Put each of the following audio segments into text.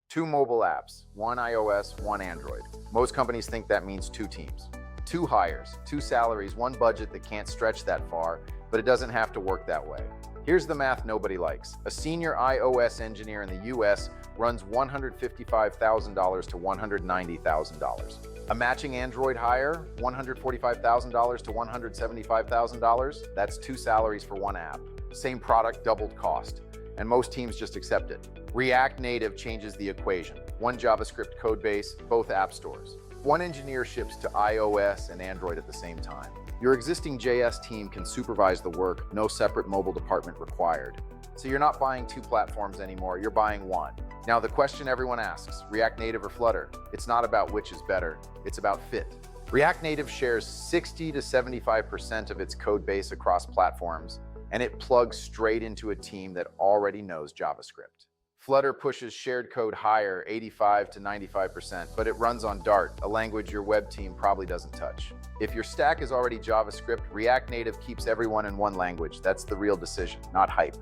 2 mobile apps, 1 iOS, 1 Android. Most companies think that means 2 teams. 2 hires, 2 salaries, 1 budget that can't stretch that far, but it doesn't have to work that way. Here's the math nobody likes. A senior iOS engineer in the US runs $155,000 to $190,000. A matching Android hire, $145,000 to $175,000. That's 2 salaries for 1 app. Same product, doubled cost. And most teams just accept it. React Native changes the equation. 1 JavaScript codebase, both app stores. 1 engineer ships to iOS and Android at the same time. Your existing JS team can supervise the work, no separate mobile department required. So you're not buying 2 platforms anymore, you're buying 1. Now the question everyone asks, React Native or Flutter? It's not about which is better, it's about fit. React Native shares 60 to 75% of its code base across platforms, and it plugs straight into a team that already knows JavaScript. Flutter pushes shared code higher, 85 to 95%, but it runs on Dart, a language your web team probably doesn't touch. If your stack is already JavaScript, React Native keeps everyone in 1 language. That's the real decision, not hype.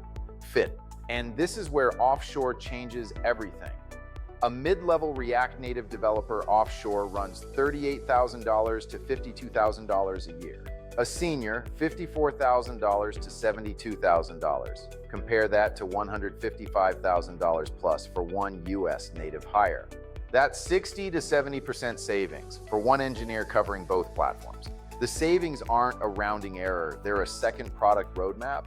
Fit. And this is where Offshore changes everything. A mid-level React Native developer offshore runs $38,000 to $52,000 a year. A senior, $54,000 to $72,000. Compare that to $155,000 plus for 1 US native hire. That's 60 to 70% savings for 1 engineer covering both platforms. The savings aren't a rounding error, they're a second product roadmap.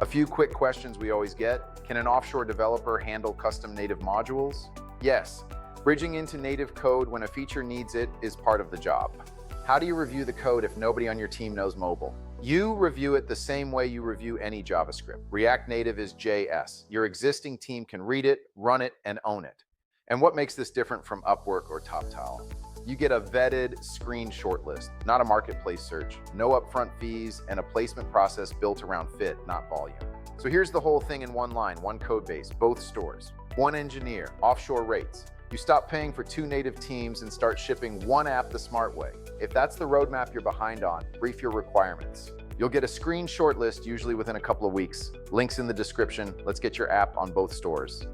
A few quick questions we always get. Can an offshore developer handle custom native modules? Yes. Bridging into native code when a feature needs it is part of the job. How do you review the code if nobody on your team knows mobile? You review it the same way you review any JavaScript. React Native is JS. Your existing team can read it, run it, and own it. And what makes this different from Upwork or Toptal? You get a vetted screen shortlist, not a marketplace search, no upfront fees, and a placement process built around fit, not volume. So here's the whole thing in 1 line, 1 code base, both stores. 1 engineer, offshore rates. You stop paying for 2 native teams and start shipping 1 app the smart way. If that's the roadmap you're behind on, brief your requirements. You'll get a screen shortlist usually within a couple of weeks. Links in the description. Let's get your app on both stores.